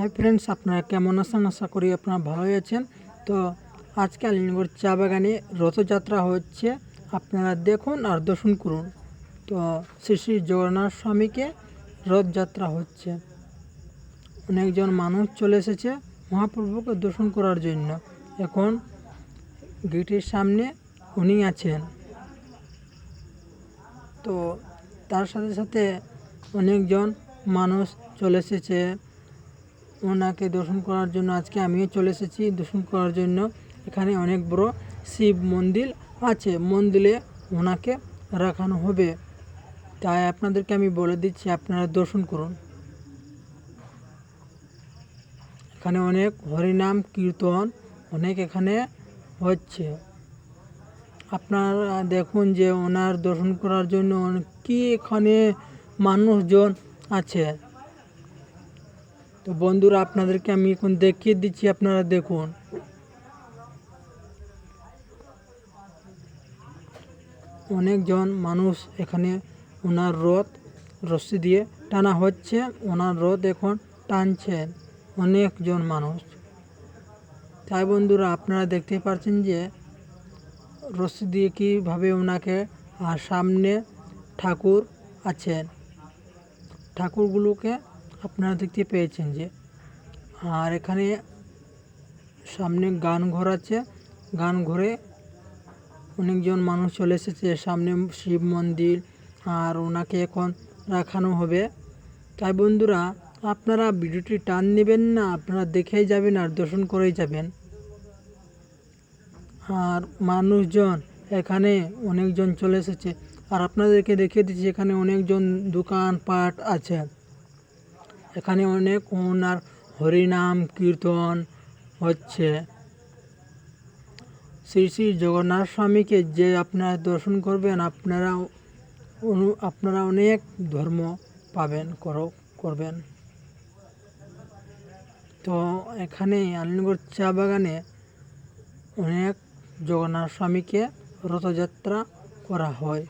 Hi friends, আপনারা কেমন আছেন? আশা করি আপনারা ভালোই আছেন। তো আজকে আলীনগর চা বাগানে রথযাত্রা হচ্ছে, আপনারা দেখুন আর দর্শন করুন। তো শ্রী শ্রী জগন্নাথ স্বামীকে রথযাত্রা হচ্ছে, অনেকজন মানুষ চলে এসেছে মহাপ্রভুকে দর্শন করার জন্য। এখন গেটের সামনে উনি আছেন। তো তার সাথে সাথে অনেকজন মানুষ চলে এসেছে ওনাকে দর্শন করার জন্য। আজকে আমিও চলে এসেছি দর্শন করার জন্য। এখানে অনেক বড় শিব মন্দির আছে, মন্দিরে ওনাকে রাখানো হবে, তাই আপনাদেরকে আমি বলে দিচ্ছি, আপনারা দর্শন করুন। এখানে অনেক হরিনাম কীর্তন অনেক এখানে হচ্ছে। আপনারা দেখুন যে ওনার দর্শন করার জন্য কি এখানে মানুষজন আছে। তো বন্ধুরা, আপনাদেরকে আমি এখন দেখিয়ে দিচ্ছি, আপনারা দেখুন। অনেকজন মানুষ এখানে ওনার রথ রশ্মি দিয়ে টানা হচ্ছে, ওনার রথ এখন টানছেন অনেকজন মানুষ। তাই বন্ধুরা, আপনারা দেখতে পাচ্ছেন যে রশ্মি দিয়ে কীভাবে ওনাকে, আর সামনে ঠাকুর আছেন, ঠাকুরগুলোকে আপনারা দেখতে পেয়েছেন যে। আর এখানে সামনে গান ঘর আছে, গান ঘরে অনেকজন মানুষ চলে এসেছে। সামনে শিব মন্দির, আর ওনাকে এখন রাখানো হবে। তাই বন্ধুরা, আপনারা ভিডিওটি টান নেবেন না, আপনারা দেখেই যাবেন আর দর্শন করেই যাবেন। আর মানুষজন এখানে অনেকজন চলে এসেছে, আর আপনাদেরকে দেখিয়ে দিচ্ছি এখানে অনেকজন দোকানপাট আছে। এখানে অনেক ওনার হরিনাম কীর্তন হচ্ছে। শ্রী শ্রী জগন্নাথ স্বামীকে যে আপনারা দর্শন করবেন, আপনারা অনেক ধর্ম পাবেন করবেন। তো এখানে আলীনগর চা বাগানে অনেক জগন্নাথ স্বামীকে রথযাত্রা করা হয়।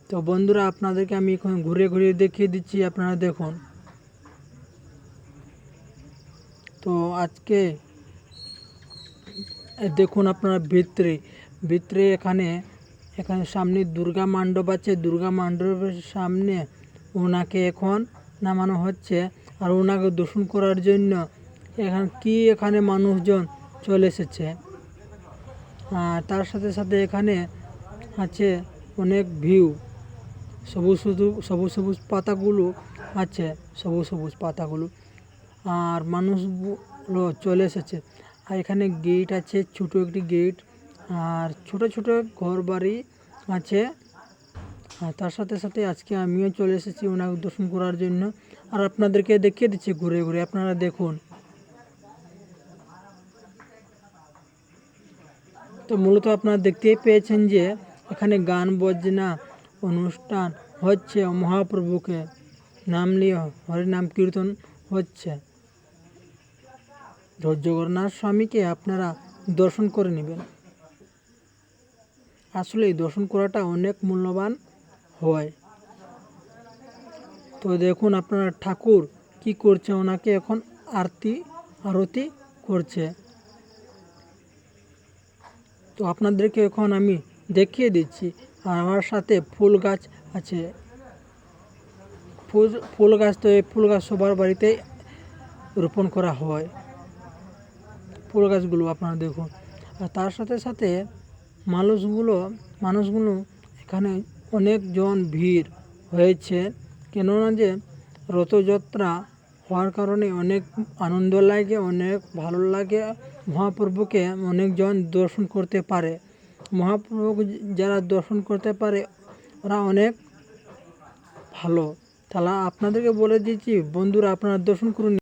তো বন্ধুরা, আপনাদেরকে আমি এখন ঘুরে ঘুরে দেখিয়ে দিচ্ছি, আপনারা দেখুন। তো আজকে দেখুন আপনারা ভিতরে এখানে সামনে দুর্গা মণ্ডপ আছে, দুর্গা মণ্ডপের সামনে ওনাকে এখন নামানো হচ্ছে, আর ওনাকে দর্শন করার জন্য এখানে মানুষজন চলে এসেছে। আর তার সাথে সাথে এখানে আছে অনেক ভিউ, সবুজ পাতাগুলো আছে, সবুজ পাতাগুলো, আর মানুষগুলো চলে এসেছে। আর এখানে গেট আছে, ছোটো একটি গেট, আর ছোট ঘর বাড়ি আছে। আর তার সাথে সাথে আজকে আমিও চলে এসেছি ওনাকে দর্শন করার জন্য, আর আপনাদেরকে দেখিয়ে দিচ্ছি ঘুরে ঘুরে, আপনারা দেখুন। তো মূলত আপনারা দেখতেই পেয়েছেন যে এখানে গান বাজনা অনুষ্ঠান হচ্ছে, মহাপ্রভুকে নাম নিয়ে হরিনাম কীর্তন হচ্ছে। জগন্নাথ স্বামীকে আপনারা দর্শন করে নেবেন। আসলে এই দর্শন করাটা অনেক মূল্যবান হয়। তো দেখুন আপনারা, ঠাকুর কি করছে, ওনাকে এখন আরতি করছে। তো আপনাদেরকে এখন আমি দেখিয়ে দিচ্ছি। আর আমার সাথে ফুল গাছ আছে, ফুল গাছ। তো এই ফুল গাছ সবার বাড়িতে রোপণ করা হয়, ফুল গাছগুলো আপনারা দেখুন। আর তার সাথে সাথে মানুষগুলো এখানে অনেকজন ভিড় হয়েছে, কেননা যে রথযাত্রা হওয়ার কারণে অনেক আনন্দ লাগে, অনেক ভালো লাগে। মহাপ্রভুকে অনেকজন দর্শন করতে পারে, মহাপ্রভুকে যারা দর্শন করতে পারে ওরা অনেক ভালো। তাহলে আপনাদেরকে বলে দিচ্ছি বন্ধুরা, আপনারা দর্শন করুন।